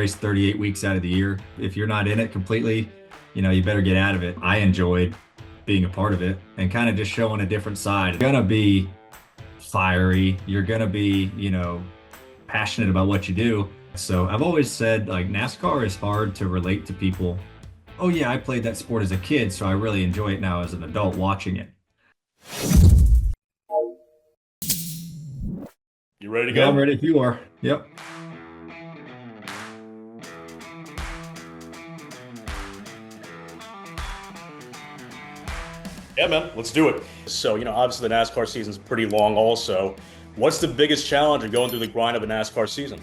race 38 weeks out of the year. If you're not in it completely, you better get out of it. I enjoyed being a part of it and kind of just showing a different side. You're gonna be fiery. You're gonna be, passionate about what you do. So I've always said like NASCAR is hard to relate to people. Oh yeah, I played that sport as a kid, so I really enjoy it now as an adult watching it. You ready to Yeah, go? I'm ready if you are. Yep. Yeah, man, let's do it. So, obviously the NASCAR season's pretty long also. What's the biggest challenge of going through the grind of a NASCAR season?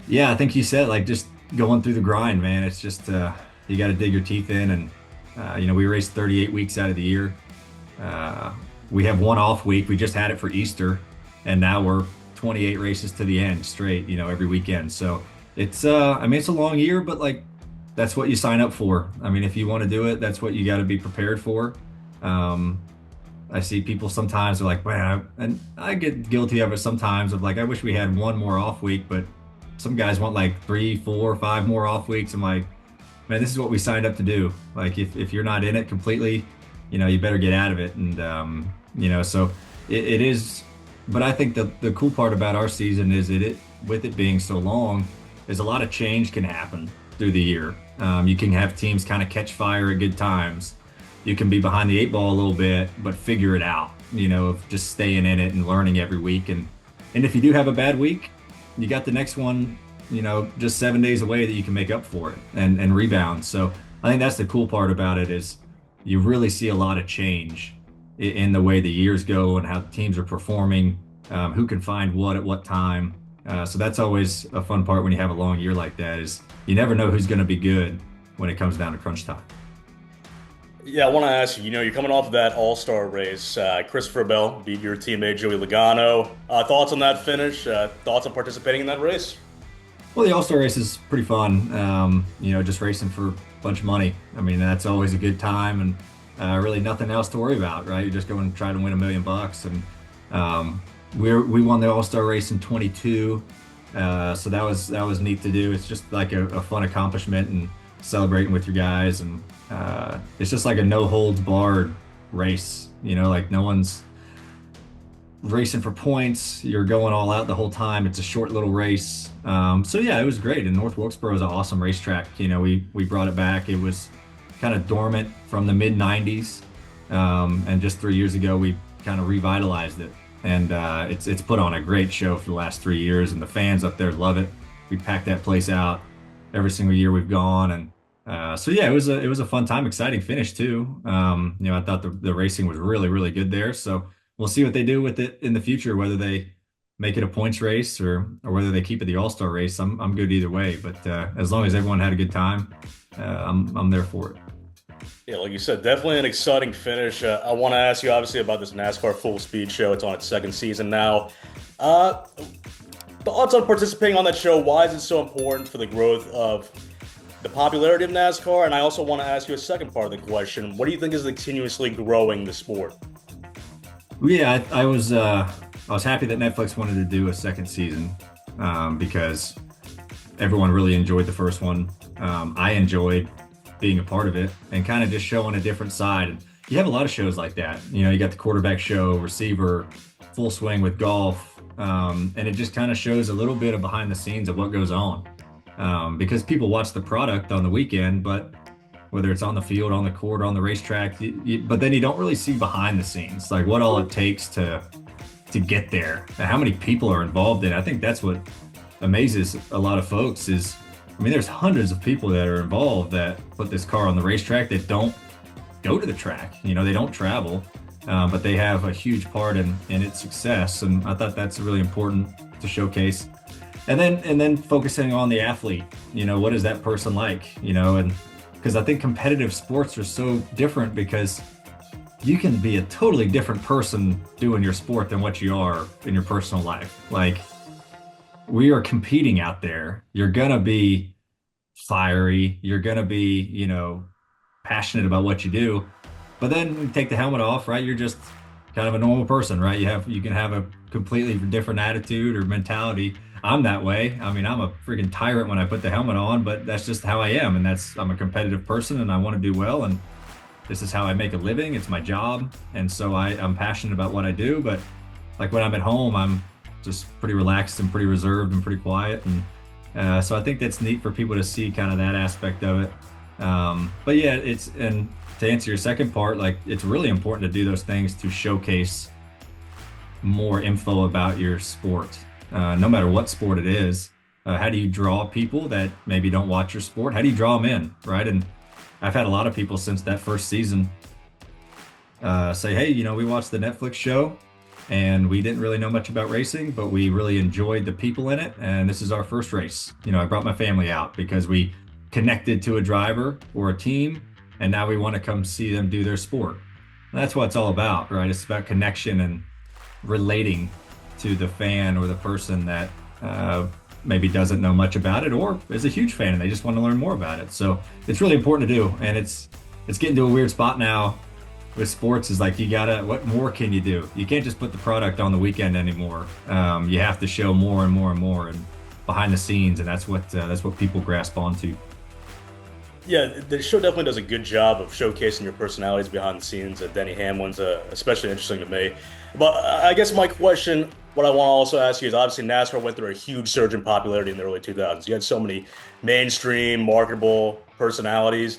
Yeah, I think you said like just going through the grind, man. It's just you got to dig your teeth in, and we race 38 weeks out of the year. We have one off week. We just had it for Easter, and now we're 28 races to the end straight, every weekend. So it's it's a long year, but like that's what you sign up for. I mean, if you want to do it, that's what you got to be prepared for. I see people sometimes are like, man, and I get guilty of it sometimes of like, I wish we had one more off week, but some guys want like 3, 4, 5 more off weeks. I'm like, man, this is what we signed up to do. Like if you're not in it completely, you better get out of it. And so it is. But I think the cool part about our season is with it being so long, is a lot of change can happen through the year. You can have teams kind of catch fire at good times. You can be behind the eight ball a little bit, but figure it out, of just staying in it and learning every week. And if you do have a bad week, you got the next one, just 7 days away that you can make up for it and rebound. So I think that's the cool part about it is you really see a lot of change in the way the years go and how the teams are performing, who can find what at what time. So that's always a fun part when you have a long year like that is you never know who's going to be good when it comes down to crunch time. Yeah, I want to ask you, you're coming off of that All-Star race. Christopher Bell beat your teammate Joey Logano. Thoughts on that finish? Thoughts on participating in that race? Well, the All-Star race is pretty fun. Just racing for a bunch of money. I mean, that's always a good time and really nothing else to worry about, right? You just go and try to win $1 million. And we won the All-Star race in 22. So that was neat to do. It's just like a fun accomplishment and celebrating with your guys. And it's just like a no holds barred race, like no one's racing for points. You're going all out the whole time. It's a short little race. So yeah, it was great. And North Wilkesboro is an awesome racetrack. We brought it back. It was kind of dormant from the mid 90s. And just 3 years ago, we kind of revitalized it. And it's put on a great show for the last 3 years, and the fans up there love it. We pack that place out every single year we've gone, and so yeah, it was a fun time, exciting finish too. I thought the racing was really really good there. So we'll see what they do with it in the future, whether they make it a points race or whether they keep it the All-Star race. I'm good either way, but as long as everyone had a good time, I'm there for it. Yeah, like you said, definitely an exciting finish. I want to ask you, obviously, about this NASCAR Full Speed show. It's on its second season now. Thoughts on participating on that show? Why is it so important for the growth of the popularity of NASCAR? And I also want to ask you a second part of the question. What do you think is continuously growing the sport? Yeah, I was happy that Netflix wanted to do a second season because everyone really enjoyed the first one. I enjoyed being a part of it and kind of just showing a different side. And you have a lot of shows like that. You got the quarterback show, receiver, full swing with golf. And it just kind of shows a little bit of behind the scenes of what goes on. Because people watch the product on the weekend, but whether it's on the field, on the court, on the racetrack, but then you don't really see behind the scenes, like what all it takes to get there and how many people are involved in it. I think that's what amazes a lot of folks is, there's hundreds of people that are involved that put this car on the racetrack that don't go to the track. They don't travel, but they have a huge part in its success. And I thought that's really important to showcase. And then focusing on the athlete, what is that person like, and because I think competitive sports are so different because you can be a totally different person doing your sport than what you are in your personal life. Like, we are competing out there. You're gonna be fiery. You're gonna be, passionate about what you do. But then you take the helmet off, right? You're just kind of a normal person, right? You can have a completely different attitude or mentality. I'm that way. I mean, I'm a freaking tyrant when I put the helmet on, but that's just how I am. And I'm a competitive person and I want to do well. And this is how I make a living. It's my job. And so I'm passionate about what I do. But like when I'm at home, I'm just pretty relaxed and pretty reserved and pretty quiet. And so I think that's neat for people to see kind of that aspect of it. But yeah, and to answer your second part, like it's really important to do those things to showcase more info about your sport, no matter what sport it is. How do you draw people that maybe don't watch your sport? How do you draw them in, right? And I've had a lot of people since that first season say, hey, we watched the Netflix show and we didn't really know much about racing, but we really enjoyed the people in it. And this is our first race. I brought my family out because we connected to a driver or a team, and now we want to come see them do their sport. And that's what it's all about, right? It's about connection and relating to the fan or the person that maybe doesn't know much about it or is a huge fan and they just want to learn more about it. So it's really important to do. And it's getting to a weird spot now with sports is like, what more can you do? You can't just put the product on the weekend anymore. You have to show more and more and more and behind the scenes. And that's what people grasp onto. Yeah, the show definitely does a good job of showcasing your personalities behind the scenes. And Denny Hamlin's especially interesting to me. But I guess my question, what I want to also ask you is obviously NASCAR went through a huge surge in popularity in the early 2000s. You had so many mainstream, marketable personalities.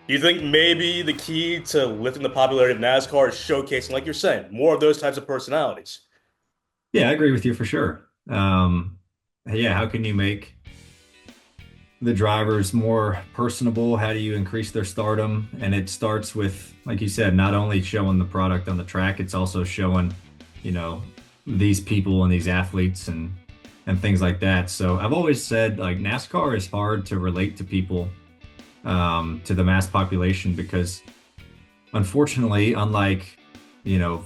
Do you think maybe the key to lifting the popularity of NASCAR is showcasing, like you're saying, more of those types of personalities? Yeah, I agree with you for sure. Yeah, how can you make the drivers more personable? How do you increase their stardom? And it starts with, like you said, not only showing the product on the track, it's also showing, these people and these athletes and things like that. So I've always said like NASCAR is hard to relate to people, to the mass population, because unfortunately, unlike,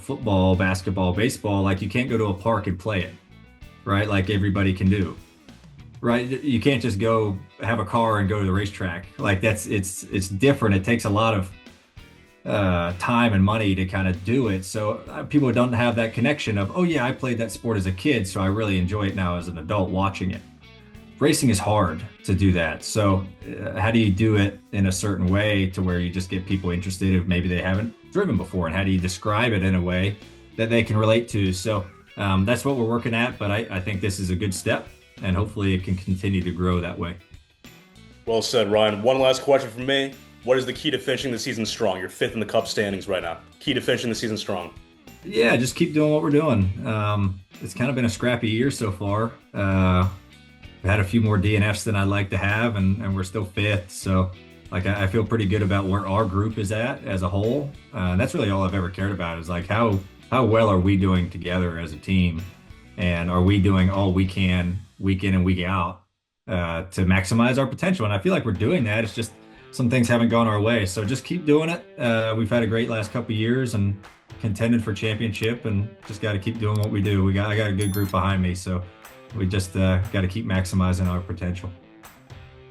football, basketball, baseball, like you can't go to a park and play it, right? Like everybody can do. Right, you can't just go have a car and go to the racetrack. Like it's different. It takes a lot of time and money to kind of do it. So people don't have that connection of, oh yeah, I played that sport as a kid, so I really enjoy it now as an adult watching it. Racing is hard to do that. So how do you do it in a certain way to where you just get people interested if maybe they haven't driven before, and how do you describe it in a way that they can relate to? So that's what we're working at, but I think this is a good step. And hopefully it can continue to grow that way. Well said, Ryan. One last question from me. What is the key to finishing the season strong? You're fifth in the Cup standings right now. Key to finishing the season strong. Yeah, just keep doing what we're doing. It's kind of been a scrappy year so far. We've had a few more DNFs than I'd like to have, and we're still fifth. So like I feel pretty good about where our group is at as a whole. And that's really all I've ever cared about is like how well are we doing together as a team? And are we doing all we can week in and week out to maximize our potential? And I feel like we're doing that. It's just some things haven't gone our way. So just keep doing it. We've had a great last couple of years and contended for championship, and just got to keep doing what we do. I got a good group behind me. So we just got to keep maximizing our potential.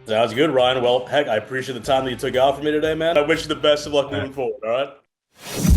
Sounds good, Ryan. Well, heck, I appreciate the time that you took out for me today, man. I wish you the best of luck moving forward. All right.